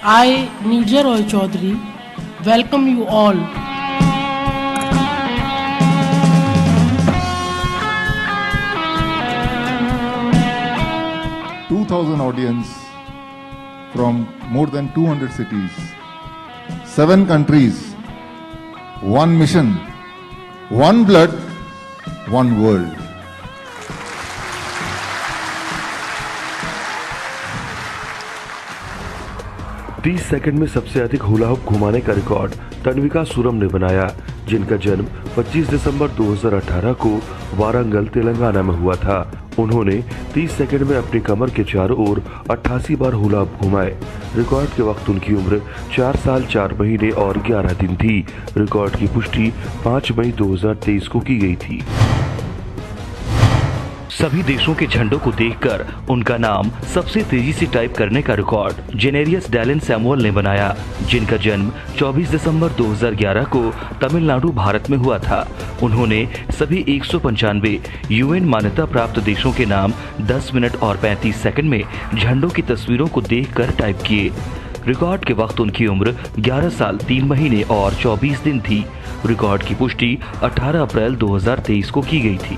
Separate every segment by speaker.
Speaker 1: I, Nirja Roy Chaudhary, welcome you all.
Speaker 2: 2,000 audience from more than 200 cities, 7 countries, 1 mission, 1 blood, 1 world.
Speaker 3: तीस second में सबसे अधिक hula hoop घुमाने का record तन्विका सुरम ने बनाया, जिनका जन्म 25 दिसंबर 2018 को वारंगल, तेलंगाना में हुआ था। उन्होंने 30 सेकंड में अपनी कमर के चारों ओर 88 बार हुला हुप घुमाए। रिकॉर्ड के वक्त उनकी उम्र 4 साल 4 महीने और 11 दिन थी। रिकॉर्ड की पुष्टि 5 मई 2023 को की गई थी।
Speaker 4: सभी देशों के झंडों को देखकर उनका नाम सबसे तेजी से टाइप करने का रिकॉर्ड जेनेरियस डैलन सैमुअल ने बनाया, जिनका जन्म 24 दिसंबर 2011 को तमिलनाडु, भारत में हुआ था। उन्होंने सभी 195 यूएन मान्यता प्राप्त देशों के नाम 10 मिनट और 35 सेकंड में झंडों की तस्वीरों को देखकर टाइप किए। रिकॉर्ड के वक्त उनकी उम्र 11 साल 3 महीने और 24 दिन थी। रिकॉर्ड की पुष्टि 18 अप्रैल 2023 को की गई थी।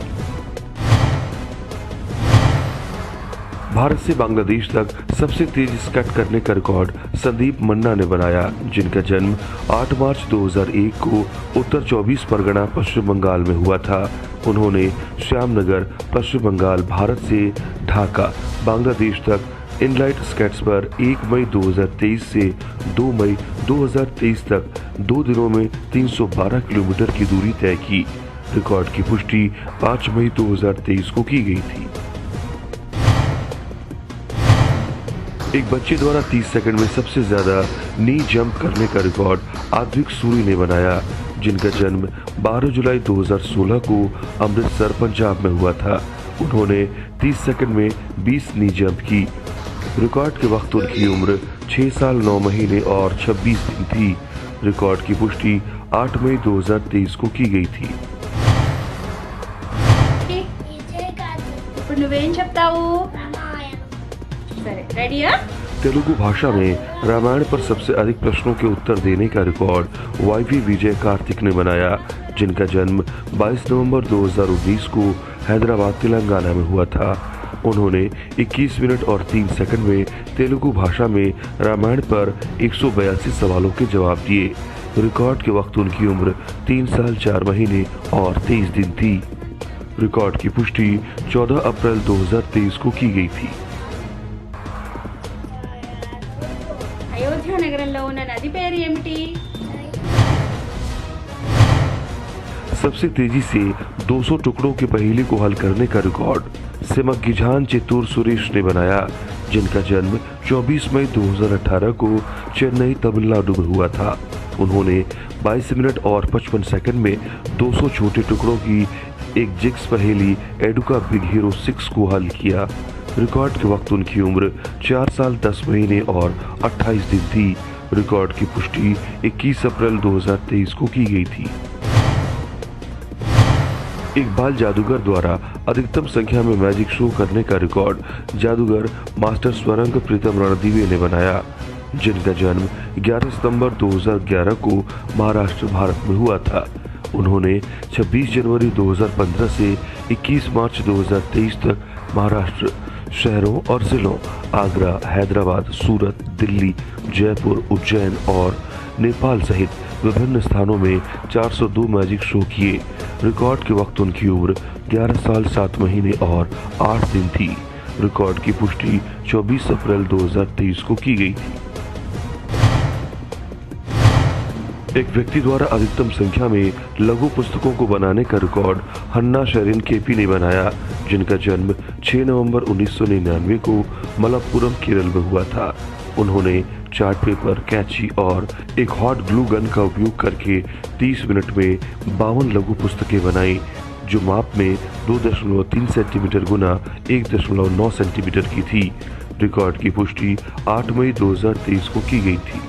Speaker 3: भारत से बांग्लादेश तक सबसे तेज स्कट करने का रिकॉर्ड संदीप मन्ना ने बनाया, जिनका जन्म 8 मार्च 2001 को उत्तर 24 परगना, पश्चिम बंगाल में हुआ था। उन्होंने श्यामनगर, पश्चिम बंगाल, भारत से ढाका, बांग्लादेश तक इनलाइट स्केट्स पर 1 मई 2023 से 2 मई 2023 तक 2 दिनों में 312 किलोमीटर की दूरी तय की। रिकॉर्ड की पुष्टि 5 मई 2023 को की गई थी। एक बच्चे द्वारा 30 सेकंड में सबसे ज्यादा नी जंप करने का रिकॉर्ड आद्विक सूरी ने बनाया, जिनका जन्म 12 जुलाई 2016 को अमृतसर, पंजाब में हुआ था। उन्होंने 30 सेकंड में 20 नी जंप की। रिकॉर्ड के वक्त उनकी उम्र 6 साल 9 महीने और 26 दिन थी। रिकॉर्ड की पुष्टि 8 मई 2023 को की गई थी।
Speaker 5: ఇప్పుడు నువ్వేం చెప్తావు?
Speaker 3: तेलुगु भाषा में रामायण पर सबसे अधिक प्रश्नों के उत्तर देने का रिकॉर्ड वाईवी विजय कार्तिक ने बनाया, जिनका जन्म 22 नवंबर 2019 को हैदराबाद, तेलंगाना में हुआ था। उन्होंने 21 मिनट और 3 सेकंड में तेलुगु भाषा में रामायण पर 182 सवालों के जवाब दिए। रिकॉर्ड के वक्त उनकी उम्र 3 साल 4 महीने और 23 दिन थी। रिकॉर्ड की पुष्टि 14 अप्रैल 2023 को की गई थी।
Speaker 5: అయోధ్య నగరంలో ఉన్న నది పేరు ఏమిటి?
Speaker 3: सबसे तेजी से 200 टुकड़ों के पहेली को हल करने का रिकॉर्ड सिमग्गिझान चित्तूर सुरेश ने बनाया, जिनका जन्म 24 मई 2018 को चेन्नई, तमिलनाडु में हुआ था। उन्होंने 22 मिनट और 55 सेकंड में 200 छोटे टुकड़ों की एक जिग्स पहेली एडुका बिग हीरो 6 को हल किया। रिकॉर्ड के वक्त उनकी उम्र 4 साल 10 महीने और 28 दिन थी। रिकॉर्ड की पुष्टि 21 अप्रैल 2023 को की गई थी। एक बाल जादूगर द्वारा अधिकतम संख्या में मैजिक शो करने का रिकॉर्ड जादूगर मास्टर स्वरंग प्रीतम रणदीवे ने बनाया, जिनका जन्म 11 सितंबर 2011 को महाराष्ट्र, भारत में हुआ था। उन्होंने 26 जनवरी 2015 से 21 मार्च 2023 तक महाराष्ट्र शहरों और जिलों आगरा, हैदराबाद, सूरत, दिल्ली, जयपुर, उज्जैन और नेपाल सहित विभिन्न स्थानों में 402 मैजिक शो किए। रिकॉर्ड के वक्त उनकी उम्र 11 साल 7 महीने और 8 दिन थी। रिकॉर्ड की पुष्टि 24 अप्रैल 2023 को की गई थी। एक व्यक्ति द्वारा अधिकतम संख्या में लघु पुस्तकों को बनाने का रिकॉर्ड हन्ना शेरिन केपी ने बनाया, जिनका जन्म 6 नवंबर 1999 को मलप्पुरम, केरल में हुआ था। उन्होंने चार्ट पेपर, कैंची और एक हॉट ग्लू गन का उपयोग करके 30 मिनट में 52 लघु पुस्तकें बनाई, जो माप में 2.3 सेंटीमीटर गुना 1.9 सेंटीमीटर की थी। रिकॉर्ड की पुष्टि 8 मई 2023 को की गई थी।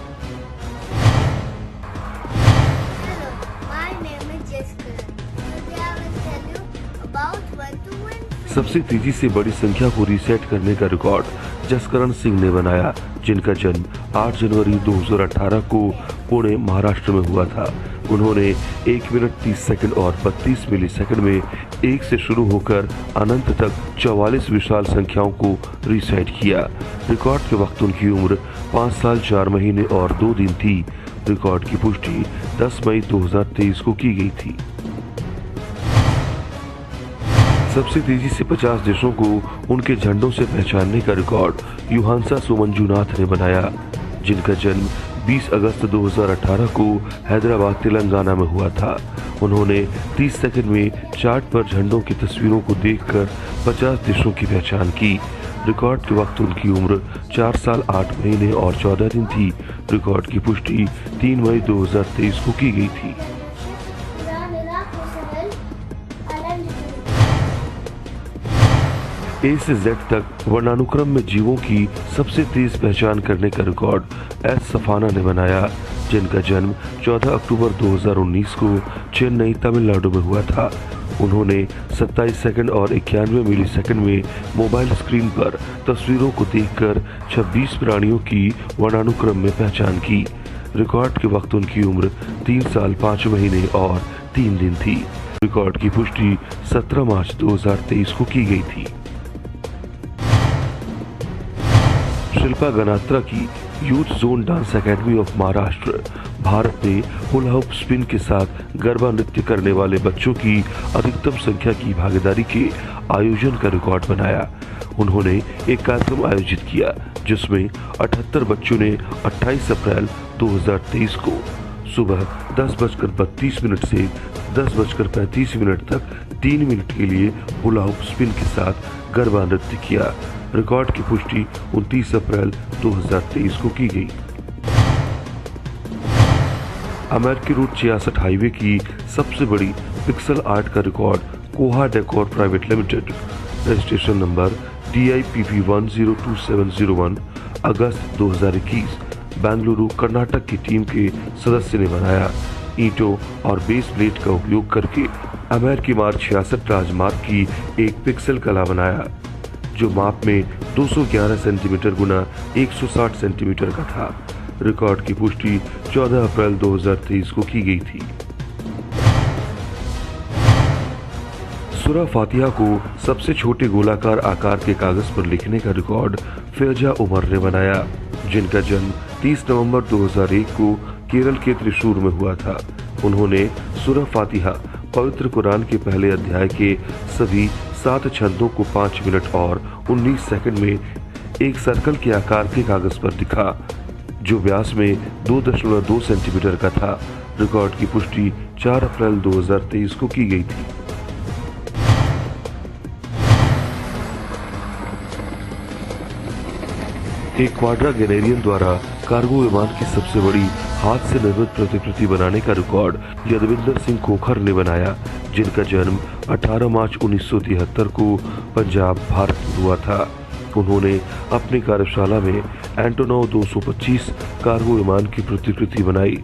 Speaker 3: सबसे तेजी से बड़ी संख्या को रीसेट करने का रिकॉर्ड जसकरण सिंह ने बनाया, जिनका जन्म 8 जनवरी 2018 को पुणे महाराष्ट्र में हुआ था। उन्होंने 1 मिनट 30 सेकंड और 32 मिली सेकंड में 1 से शुरू होकर अनंत तक 44 विशाल संख्याओं को रिसाइट किया। रिकॉर्ड के वक्त उनकी उम्र 5 साल 4 महीने और 2 दिन थी। रिकॉर्ड की पुष्टि 10 मई 2023 को की गई थी। सबसे तेजी से 50 देशों को उनके झंडों से पहचानने का रिकॉर्ड युहांसा सोमंजुनाथ ने बनाया, जिनका जन्म 20 अगस्त 2018 को हैदराबाद तेलंगाना में हुआ था। उन्होंने 30 सेकंड में चार्ट पर झंडों की तस्वीरों को देखकर 50 देशों की पहचान की। रिकॉर्ड के वक्त उनकी उम्र 4 साल 8 महीने और 14 दिन थी। रिकॉर्ड की पुष्टि 3 मई 2023 को की गई थी। ए से जेड तक वर्णानुक्रम में जीवों की सबसे तेज पहचान करने का रिकॉर्ड एस सफाना ने बनाया, जिनका जन्म 14 अक्टूबर 2019 को चेन्नई तमिलनाडु में हुआ था। उन्होंने 27 सेकंड और 91 मिली सेकंड में मोबाइल स्क्रीन पर तस्वीरों को देखकर 26 प्राणियों की वर्णानुक्रम में पहचान की। रिकॉर्ड के वक्त उनकी उम्र 3 साल 5 महीने और 3 दिन थी। रिकॉर्ड की पुष्टि 17 मार्च 2023 को की गई थी। शिल्पा गनात्रा की youth zone dance academy of Maharashtra Bharat में हुला हुप स्पिन के साथ गरबा नृत्य करने वाले बच्चों की अधिकतम संख्या की भागीदारी के आयोजन का रिकॉर्ड बनाया। उन्होंने एक कार्यक्रम आयोजित किया जिसमें 78 बच्चों ने 28 अप्रैल 2023 को सुबह 10:32 से 10:35 तक 3 मिनट के लिए हुला हुप स्पिन के साथ गरबा नृत्य किया। रिकॉर्ड की पुष्टि 29 अप्रैल 2023 को की गई। अमेरिकी रूट 66 हाईवे की सबसे बड़ी पिक्सल आर्ट का रिकॉर्ड कोहा decor private limited, registration number DIPP 102701, अगस्त 2021, बेंगलुरु कर्नाटक की टीम के सदस्य ने बनाया। ईंटों और बेस प्लेट का उपयोग करके अमेरिकी मार्ग 66 राजमार्ग की एक पिक्सल कला बनाया, जो माप में 211 सेंटीमीटर गुना 160 सेंटीमीटर का था। रिकॉर्ड की पुष्टि 14 अप्रैल 2023 को की गई थी। सूरा फातिहा को सबसे छोटे गोलाकार आकार के कागज पर लिखने का रिकॉर्ड फैजा उमर ने बनाया, जिनका जन्म 30 नवंबर 2001 को केरल के त्रिशूर में हुआ था। उन्होंने सूरा फातिहा पवित्र कुरान के पहले अध्याय के सभी 7 छंदों को 5 मिनट और 19 सेकंड में एक सर्कल के आकार के कागज पर लिखा, जो व्यास में 2.2 सेंटीमीटर का था। रिकॉर्ड की पुष्टि 4 अप्रैल 2023 को की गई थी। एक क्वाड्रागेनेरियन द्वारा कार्गो विमान की सबसे बड़ी हाथ से निर्मित प्रतिकृति बनाने का रिकॉर्ड यदविंदर सिंह खोखर ने बनाया, जिनका जन्म 18 मार्च 1973 को पंजाब, भारत में हुआ था। उन्होंने अपनी कार्यशाला में एंटोनोव 225 कार्गो विमान की प्रतिकृति बनाई।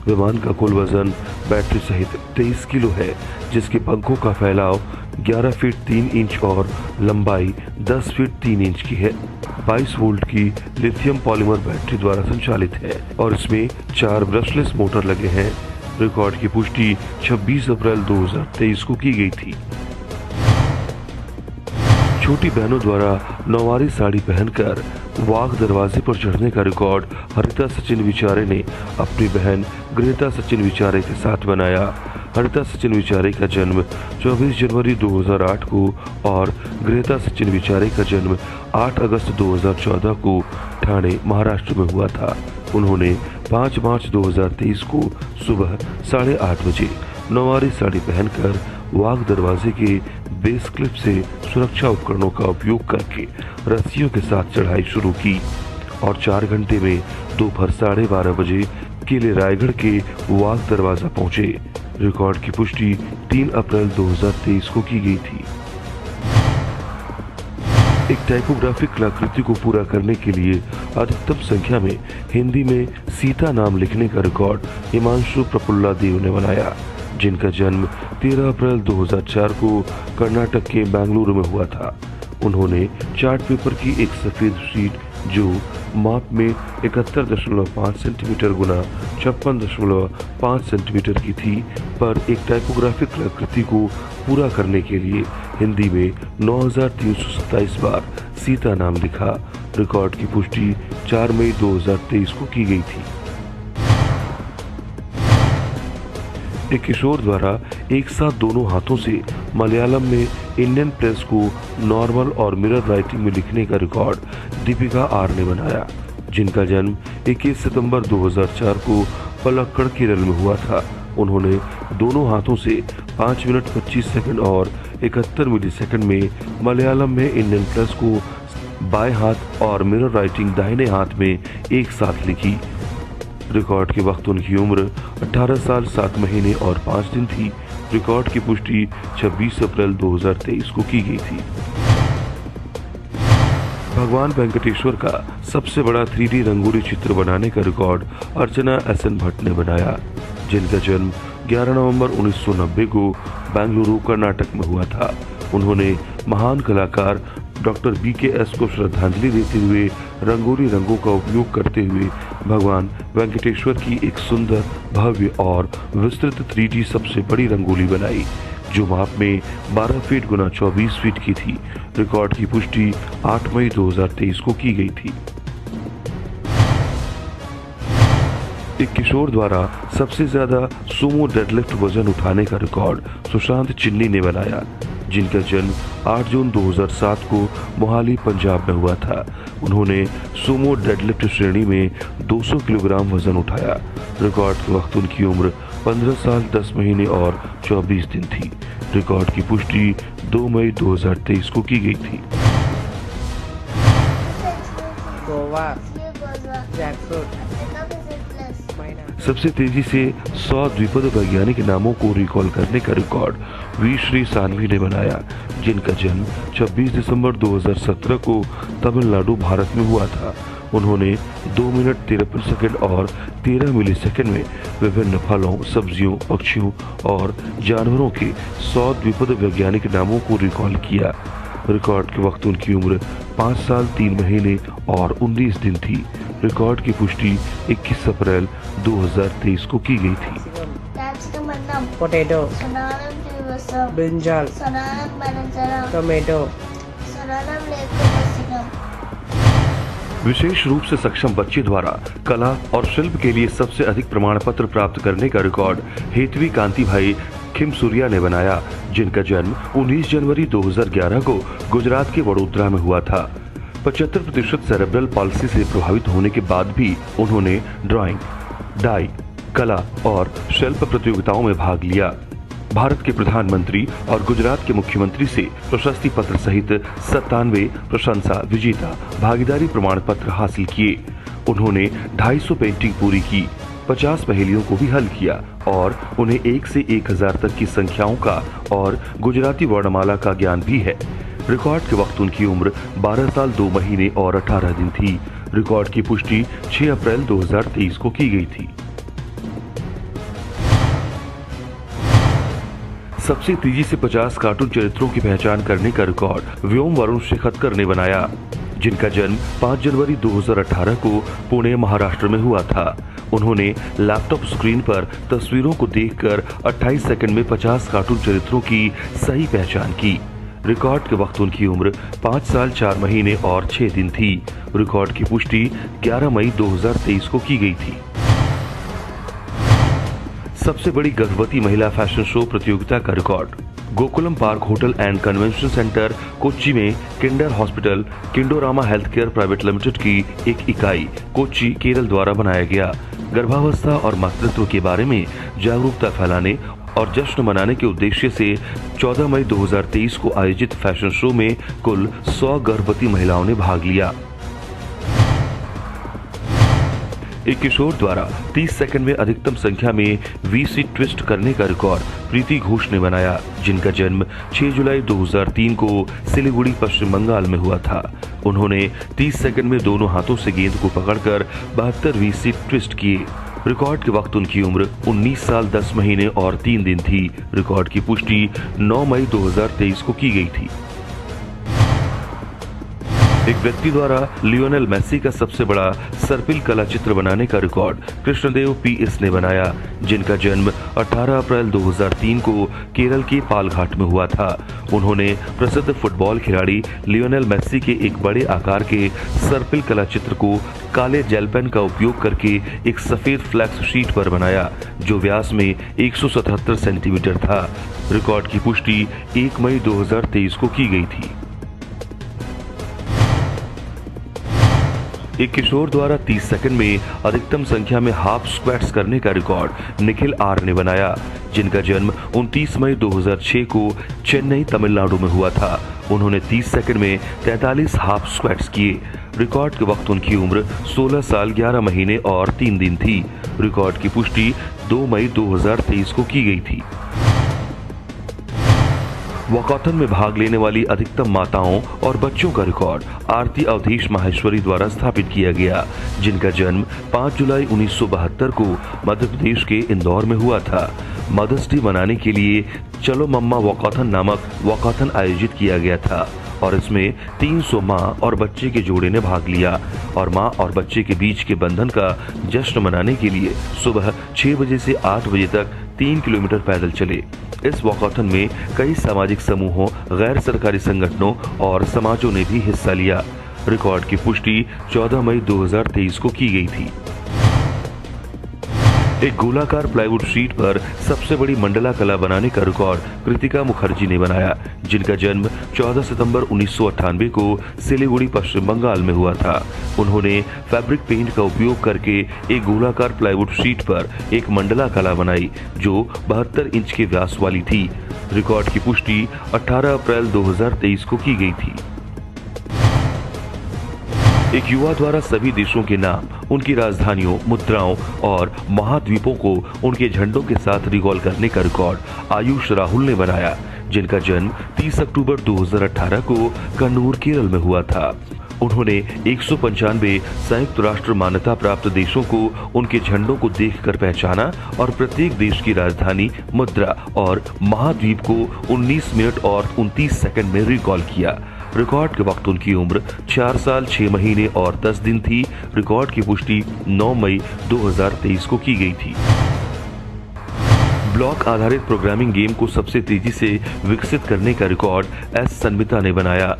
Speaker 3: विमान का कुल वजन बैटरी सहित 23 किलो है, जिसके पंखों का फैलाव 11 फीट 3 इंच और लंबाई 10 फीट 3 इंच की है। 22 वोल्ट की लिथियम पॉलीमर बैटरी द्वारा संचालित है और इसमें 4 ब्रशलेस मोटर लगे हैं। रिकॉर्ड की पुष्टि 26 अप्रैल 2023 को की गई थी। छोटी बहनों द्वारा नौवारी साड़ी पहनकर वाघ दरवाजे पर चढ़ने का रिकॉर्ड हरिता सचिन विचारे ने अपनी बहन गृहिता सचिन विचारे के साथ बनाया। हरिता सचिन विचारे का जन्म 24 जनवरी 2008 को और गृहिता सचिन विचारे का जन्म 8 अगस्त 2014 को ठाणे, महाराष्ट्र में हुआ था। उन्होंने 5 मार्च 2023 को सुबह 8:30 बजे नौवारी साड़ी पहनकर वाघ दरवाजे के बेस क्लिप से सुरक्षा उपकरणों का उपयोग करके रस्सियों के साथ चढ़ाई शुरू की और 4 घंटे में दोपहर 12:30 बजे किले रायगढ़ के वाघ दरवाजा पहुंचे। रिकॉर्ड की पुष्टि 3 अप्रैल 2023 को की गई थी। एक टाइपोग्राफिक कलाकृति को पूरा करने के लिए अधिकतम संख्या में हिंदी में सीता नाम लिखने का रिकॉर्ड हिमांशु प्रफुल्ला देव ने बनाया, जिनका जन्म 13 अप्रैल 2004 को कर्नाटक के बेंगलुरु में हुआ था। उन्होंने चार्ट पेपर की एक सफेद शीट जो माप में 71.5 सेंटीमीटर गुना 56.5 सेंटीमीटर की थी पर एक टाइपोग्राफिक कलाकृति को पूरा करने के लिए हिंदी में 9327 बार सीता नाम लिखा। रिकॉर्ड की पुष्टि 4 मई 2023 को की गई थी। एक किशोर द्वारा एक साथ दोनों हाथों से मलयालम में इंडियन प्रेस को नॉर्मल और मिरर राइटिंग में लिखने का रिकॉर्ड दीपिका आर ने बनाया, जिनका जन्म 21 सितंबर 2004 को पलक्कड़ केरल में हुआ था। उन्होंने दोनों हाथों से 5 मिनट 25 सेकंड और 71 मिलीसेकंड में मलयालम में इंडियन प्रेस को बाएं हाथ और मिरर राइटिंग दाहिने हाथ में एक साथ लिखी। रिकॉर्ड के वक्त उनकी उम्र 18 साल 7 महीने और 5 दिन थी। रिकॉर्ड की पुष्टि 26 अप्रैल 2023 को की गई थी। भगवान वेंकटेश्वर का सबसे बड़ा 3D रंगोली चित्र बनाने का रिकॉर्ड अर्चना SN भट्ट ने बनाया, जिनका जन्म 11 नवंबर 1990 को बेंगलुरु कर्नाटक में हुआ था। उन्होंने महान कलाकार डॉक्टर BKS को श्रद्धांजलि देते हुए रंगोली रंगों का उपयोग करते हुए भगवान वेंकटेश्वर की एक सुंदर, भव्य और विस्तृत 3D सबसे बड़ी रंगोली बनाई, जो माप में 12 फीट गुना 24 फीट की थी। रिकॉर्ड की पुष्टि 8 मई 2023 को की गई थी। एक किशोर द्वारा सबसे ज्यादा सुमो डेडलिफ्ट वजन उठाने का रिकॉर्ड सुशांत चिन्नी ने बनाया, जिनका जन्म 8 जून 2007 को मोहाली पंजाब में हुआ था। उन्होंने सुमो डेडलिफ्ट श्रेणी में 200 किलोग्राम वजन उठाया। रिकॉर्ड के वक्त उनकी उम्र 15 साल 10 महीने और 24 दिन थी। रिकॉर्ड की पुष्टि 2 मई 2023 को की गई थी।
Speaker 6: गोवा, जैकफ्रूट,
Speaker 3: सबसे तेजी से 100 द्विपद वैज्ञानिक नामों को रिकॉल करने का रिकॉर्ड वी श्री सानवी ने बनाया, जिनका जन्म 26 दिसंबर 2017 को तमिलनाडु, भारत में हुआ था। उन्होंने 2 मिनट 53 सेकंड और 13 मिलीसेकंड में विभिन्न फलों, सब्जियों, पक्षियों और जानवरों के 100 द्विपद वैज्ञानिक नामों को रिकॉल किया। रिकॉर्ड के वक्त उनकी उम्र 5 साल 3 महीने और 19 दिन थी। रिकॉर्ड की पुष्टि 21 अप्रैल 2023 को की गई थी।
Speaker 6: Potato, brinjal, tomato.
Speaker 3: विशेष रूप से सक्षम बच्चे द्वारा कला और शिल्प के लिए सबसे अधिक प्रमाण पत्र प्राप्त करने का रिकॉर्ड हेतवी कांति भाई खिमसुरिया ने बनाया, जिनका जन्म 19 जनवरी 2011 को गुजरात के वडोदरा में हुआ था। 75% सेरेब्रल पॉलिसी से प्रभावित होने के बाद भी उन्होंने ड्राइंग, डाई, कला और शिल्प प्रतियोगिताओं में भाग लिया। भारत के प्रधानमंत्री और गुजरात के मुख्यमंत्री से प्रशस्ति पत्र सहित 97 प्रशंसा, विजेता, भागीदारी प्रमाण पत्र हासिल किए। उन्होंने 250 पेंटिंग पूरी की, 50 पहेलियों को भी हल किया और उन्हें 1 से 1000 तक की संख्याओं का और गुजराती वर्णमाला का ज्ञान भी है। रिकॉर्ड के वक्त उनकी उम्र 12 साल 2 महीने और 18 दिन थी। रिकॉर्ड की पुष्टि 6 अप्रैल 2023 को की गई थी। सबसे तेजी से 50 कार्टून चरित्रों की पहचान करने का रिकॉर्ड व्योम वरुण शेखतकर ने बनाया, जिनका जन्म 5 जनवरी 2018 को पुणे, महाराष्ट्र में हुआ था। उन्होंने लैपटॉप स्क्रीन पर तस्वीरों को देखकर 28 सेकंड में 50 कार्टून चरित्रों की सही पहचान की। रिकॉर्ड के वक्त उनकी उम्र 5 साल 4 महीने और 6 दिन थी। रिकॉर्ड की पुष्टि 11 मई 2023 को की गई थी। सबसे बड़ी गर्भवती महिला फैशन शो प्रतियोगिता का record Gokulam park hotel and convention center Kochi में Kinder hospital Kindorama health care private limited की एक इकाई कोच्चि, केरल द्वारा बनाया गया। गर्भावस्था और मातृत्व के बारे में जागरूकता फैलाने और जश्न मनाने के उद्देश्य से 14 मई 2023 को आयोजित फैशन शो में कुल 100 गर्भवती महिलाओं ने भाग लिया। एक किशोर द्वारा 30 सेकंड में अधिकतम संख्या में वीसी ट्विस्ट करने का रिकॉर्ड प्रीति घोष ने बनाया, जिनका जन्म 6 जुलाई 2003 को सिलीगुड़ी, पश्चिम बंगाल में हुआ था। उन्होंने 30 सेकंड में दोनों हाथों से गेंद को पकड़कर 72 वीसी ट्विस्ट किए। रिकॉर्ड के वक्त उनकी उम्र 19 साल 10 महीने और 3 दिन थी। रिकॉर्ड की पुष्टि 9 मई 2023 को की गई थी। एक व्यक्ति द्वारा लियोनेल मेसी का सबसे बड़ा सर्पिल कला चित्र बनाने का रिकॉर्ड कृष्णदेव PS ने बनाया, जिनका जन्म 18 अप्रैल 2003 को केरल के पालघाट में हुआ था। उन्होंने प्रसिद्ध फुटबॉल खिलाड़ी लियोनेल मेसी के एक बड़े आकार के सर्पिल कला चित्र को काले जेल पेन का उपयोग करके एक सफेद फ्लैक्स शीट पर बनाया, जो व्यास में 177 सेंटीमीटर था। रिकॉर्ड की पुष्टि 1 मई 2023 को की गई थी। एक किशोर द्वारा 30 सेकंड में अधिकतम संख्या में हाफ स्क्वैट्स करने का रिकॉर्ड निखिल R ने बनाया, जिनका जन्म 29 मई 2006 को चेन्नई, तमिलनाडु में हुआ था। उन्होंने 30 सेकंड में 43 हाफ स्क्वैट्स किए। रिकॉर्ड के वक्त उनकी उम्र 16 साल 11 महीने और 3 दिन थी। रिकॉर्ड की पुष्टि 2 मई 2023 को की गई थी। वॉकॉथन में भाग लेने वाली अधिकतम माताओं और बच्चों का रिकॉर्ड आरती अवधेश माहेश्वरी द्वारा स्थापित किया गया, जिनका जन्म 5 जुलाई 1972 को मध्य प्रदेश के इंदौर में हुआ था। मदर्स डे मनाने के लिए चलो मम्मा वॉकॉथन नामक वॉकॉथन आयोजित किया गया था और इसमें 300 माँ और बच्चे के जोड़े ने भाग लिया और माँ और बच्चे के बीच के बंधन का जश्न मनाने के लिए सुबह 6 बजे से 8 बजे तक 3 किलोमीटर पैदल चले। इस वॉकॉथन में कई सामाजिक समूहों, गैर सरकारी संगठनों और समाजों ने भी हिस्सा लिया। रिकॉर्ड की पुष्टि 14 मई 2023 को की गई थी। एक गोलाकार प्लाईवुड शीट पर सबसे बड़ी मंडला कला बनाने का रिकॉर्ड कृतिका मुखर्जी ने बनाया, जिनका जन्म 14 सितंबर 1998 को सिलीगुड़ी, पश्चिम बंगाल में हुआ था। उन्होंने फैब्रिक पेंट का उपयोग करके एक गोलाकार प्लाईवुड शीट पर एक मंडला कला बनाई, जो 72 इंच के व्यास वाली थी। रिकॉर्ड की पुष्टि 18 अप्रैल 2023 को की गई थी। एक युवा द्वारा सभी देशों के नाम, उनकी राजधानियों, मुद्राओं और महाद्वीपों को उनके झंडों के साथ रिकॉल करने का रिकॉर्ड आयुष राहुल ने बनाया, जिनका जन्म 30 अक्टूबर 2018 को कन्नूर, केरल में हुआ था। उन्होंने 195 संयुक्त राष्ट्र मान्यता प्राप्त देशों को उनके झंडों को देखकर पहचाना और प्रत्येक देश की राजधानी, मुद्रा और महाद्वीप को 19 मिनट और 29 सेकंड में रिकॉल किया। रिकॉर्ड के वक्त उनकी उम्र 4 साल 6 महीने और 10 दिन थी। रिकॉर्ड की पुष्टि 9 मई 2023 को की गई थी। ब्लॉक आधारित प्रोग्रामिंग गेम को सबसे तेजी से विकसित करने का रिकॉर्ड S संमिता ने बनाया,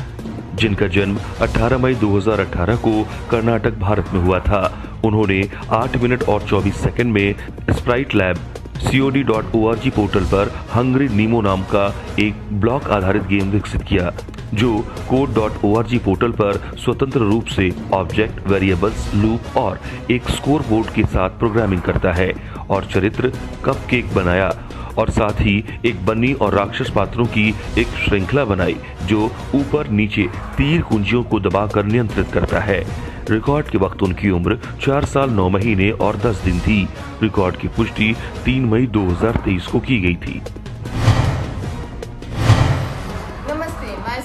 Speaker 3: जिनका जन्म 18 मई 2018 को कर्नाटक, भारत में हुआ था। उन्होंने 8 मिनट और 24 सेकंड में स्प्राइट लैब COD.org पोर्टल पर हंग्री नीमो नाम का एक ब्लॉक आधारित गेम विकसित किया, जो Code.org पोर्टल पर स्वतंत्र रूप से ऑब्जेक्ट, वेरिएबल्स, लूप और एक स्कोर बोर्ड के साथ प्रोग्रामिंग करता है और चरित्र कपकेक बनाया और साथ ही एक बन्नी और राक्षस पात्रों की एक श्रृंखला बनाई, जो ऊपर नीचे तीर कुंजियों को दबाकर नियंत्रित करता है। रिकॉर्ड के वक्त उनकी उम्र 4 साल 9 महीने और 10 दिन थी। रिकॉर्ड की पुष्टि 3 मई 2023 को की गई थी।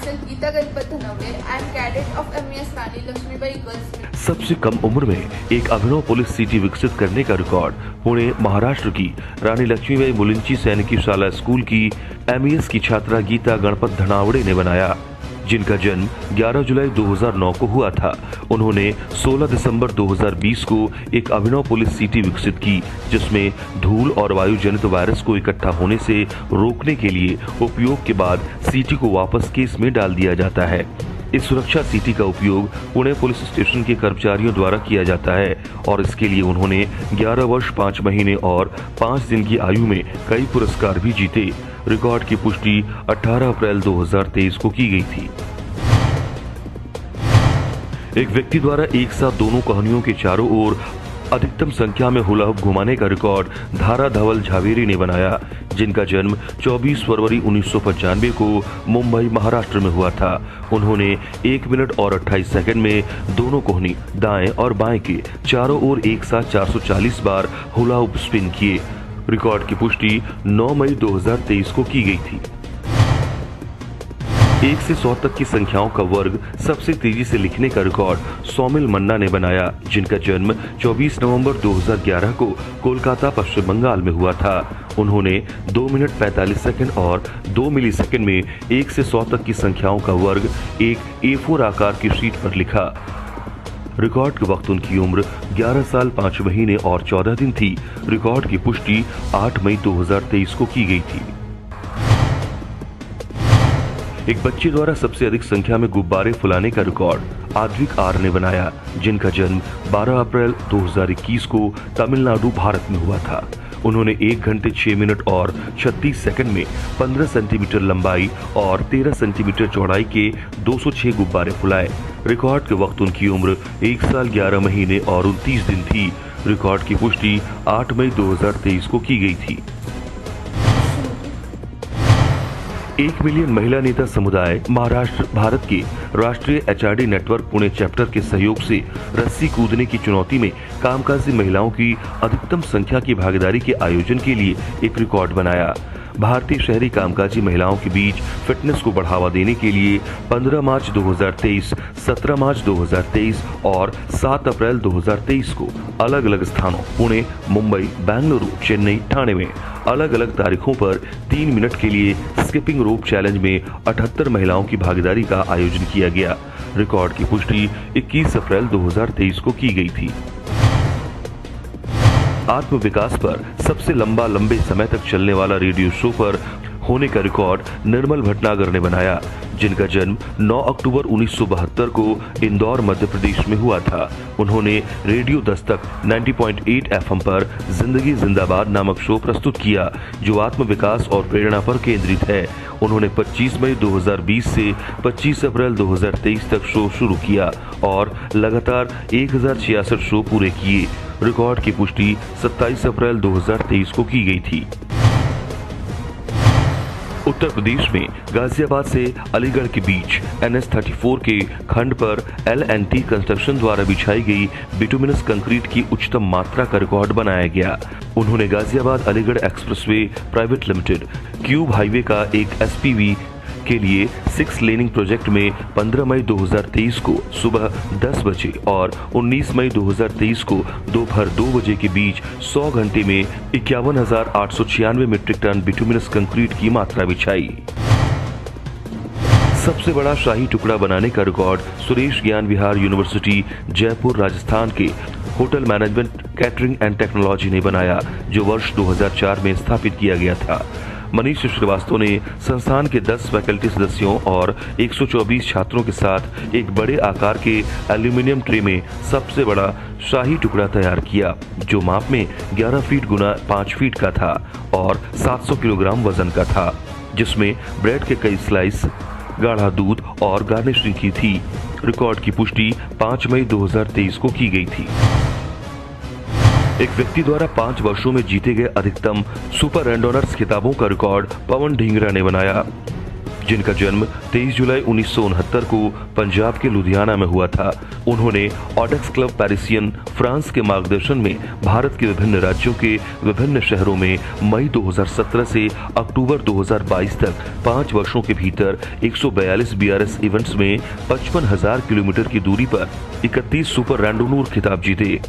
Speaker 7: Geeta Ganpat Navale, I am cadet of MES Rani Laxmibai girls.
Speaker 3: सबसे कम उम्र में एक अभिनव पुलिस सिटी विकसित करने का रिकॉर्ड पुणे, महाराष्ट्र की रानी लक्ष्मीबाई मुलिंची सैनिकी शाला स्कूल की MES की छात्रा गीता गणपत धनावड़े ने बनाया, जिनका जन्म 11 जुलाई 2009 को हुआ था। उन्होंने 16 दिसंबर 2020 को एक अभिनव पुलिस सिटी विकसित की, जिसमें धूल और वायु जनित वायरस को इकट्ठा होने से रोकने के लिए उपयोग के बाद सिटी को वापस केस में डाल दिया जाता है। इस सुरक्षा सिटी का उपयोग पुणे पुलिस स्टेशन के कर्मचारियों द्वारा किया जाता है और इसके लिए उन्होंने 11 वर्ष 5 महीने और 5 दिन की आयु में कई पुरस्कार भी जीते। रिकॉर्ड की पुष्टि 18 अप्रैल 2023 को की गई थी। एक व्यक्ति द्वारा एक साथ दोनों कहानियों के चारों ओर अधिकतम संख्या में हुला हुप घुमाने का रिकॉर्ड धारा धवल झावेरी ने बनाया, जिनका जन्म 24 फरवरी 1995 को मुंबई, महाराष्ट्र में हुआ था। उन्होंने 1 मिनट और 28 सेकंड में दोनों कोहनी, दाएं और बाएं के चारों ओर एक साथ 440 बार हुला हुप स्पिन किए। रिकॉर्ड की पुष्टि 9 मई 2023 को की गई थी। 1 से 100 तक की संख्याओं का वर्ग सबसे तेजी से लिखने का रिकॉर्ड सौमिल मन्ना ने बनाया, जिनका जन्म 24 नवंबर 2011 को कोलकाता, पश्चिम बंगाल में हुआ था। उन्होंने 2 मिनट 45 सेकंड और 2 मिलीसेकंड में 1 से 100 तक की संख्याओं का वर्ग एक A4 आकार की शीट पर लिखा। रिकॉर्ड के वक्त उनकी उम्र 11 साल 5 महीने और 14 दिन थी। रिकॉर्ड की पुष्टि 8 मई 2023 को की गई थी। एक बच्चे द्वारा सबसे अधिक संख्या में गुब्बारे फुलाने का रिकॉर्ड आद्विक आर ने बनाया, जिनका जन्म 12 अप्रैल 2021 को तमिलनाडु, भारत में हुआ था। उन्होंने 1 घंटे 6 मिनट और 36 सेकंड में 15 सेंटीमीटर लंबाई और 13 सेंटीमीटर चौड़ाई के 206 गुब्बारे फुलाए। रिकॉर्ड के वक्त उनकी उम्र 1 साल 11 महीने और 29 दिन थी। रिकॉर्ड की पुष्टि 8 मई 2023 को की गई थी। 1 मिलियन महिला नेता समुदाय महाराष्ट्र भारत के राष्ट्रीय HRD नेटवर्क पुणे चैप्टर के सहयोग से रस्सी कूदने की चुनौती में कामकाजी महिलाओं की अधिकतम संख्या की भागीदारी के आयोजन के लिए एक रिकॉर्ड बनाया। भारतीय शहरी कामकाजी महिलाओं के बीच फिटनेस को बढ़ावा देने के लिए 15 मार्च 2023, 17 मार्च 2023 और 7 अप्रैल 2023 को अलग अलग स्थानों पुणे, मुंबई, बेंगलुरु, चेन्नई, ठाणे में अलग अलग तारीखों पर 3 मिनट के लिए स्किपिंग रोप चैलेंज में 78 महिलाओं की भागीदारी का आयोजन किया गया। रिकॉर्ड की पुष्टि 21 अप्रैल 2023 को की गई थी। आत्म विकास पर सबसे लंबे समय तक चलने वाला रेडियो शो पर होने का रिकॉर्ड निर्मल भटनागर ने बनाया, जिनका जन्म 9 अक्टूबर 1972 को इंदौर, मध्य प्रदेश में हुआ था। उन्होंने रेडियो दस्तक 90.8 FM पर जिंदगी जिंदाबाद नामक शो प्रस्तुत किया, जो आत्म विकास और प्रेरणा पर केंद्रित है। उन्होंने 25 मई 2020 से 25 अप्रैल 2023 तक शो शुरू किया और लगातार 1066 शो पूरे किए। रिकॉर्ड की पुष्टि 27 अप्रैल 2023 को की गई थी। उत्तर प्रदेश में गाजियाबाद से अलीगढ़ के बीच NH 34 के खंड पर L&T कंस्ट्रक्शन द्वारा बिछाई गई बिटुमिनस कंक्रीट की उच्चतम मात्रा का रिकॉर्ड बनाया गया। उन्होंने Ghaziabad Aligarh expressway private limited cube highway का एक SPV के लिए 6 लेनिंग प्रोजेक्ट में 15 मई 2023 को सुबह 10 बजे और 19 मई 2023 को दोपहर 2 बजे के बीच 100 घंटे में 51,896 मीट्रिक टन बिटुमिनस कंक्रीट की मात्रा बिछाई। सबसे बड़ा शाही टुकड़ा बनाने का रिकॉर्ड सुरेश ज्ञान विहार यूनिवर्सिटी, जयपुर, राजस्थान के hotel management, catering and technology ने बनाया, जो वर्ष 2004 में स्थापित किया गया था। मनीष श्रीवास्तव ने संस्थान के 10 फैकल्टी सदस्यों और 124 छात्रों के साथ एक बड़े आकार के एल्यूमिनियम ट्रे में सबसे बड़ा शाही टुकड़ा तैयार किया, जो माप में 11 फीट गुना 5 फीट का था और 700 किलोग्राम वजन का था, जिसमें ब्रेड के कई स्लाइस, गाढ़ा दूध और गार्निशिंग की थी। रिकॉर्ड की पुष्टि 5 मई 2023 को की गई थी। एक व्यक्ति द्वारा 5 वर्षों में जीते गए अधिकतम सुपर रैंडोनर्स खिताबों का रिकॉर्ड पवन ढींगरा ने बनाया, जिनका जन्म 23 जुलाई 1969 को पंजाब के लुधियाना में हुआ था। उन्होंने ऑडेक्स क्लब पैरिसियन फ्रांस के मार्गदर्शन में भारत के विभिन्न राज्यों के विभिन्न शहरों में मई 2017 से अक्टूबर 2022 तक 5 वर्षों के भीतर 142 BRS इवेंट्स में 55,000 किलोमीटर की दूरी पर 31 सुपर रैंडोनूर खिताब जीते।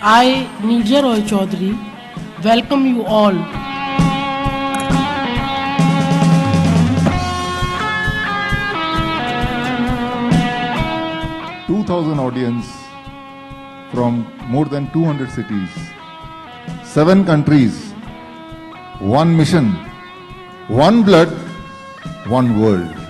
Speaker 1: I, Nidya Roy Chaudhary, welcome you all.
Speaker 2: audience from more than 200 cities, 7 countries, 1 mission, 1 blood, 1 world.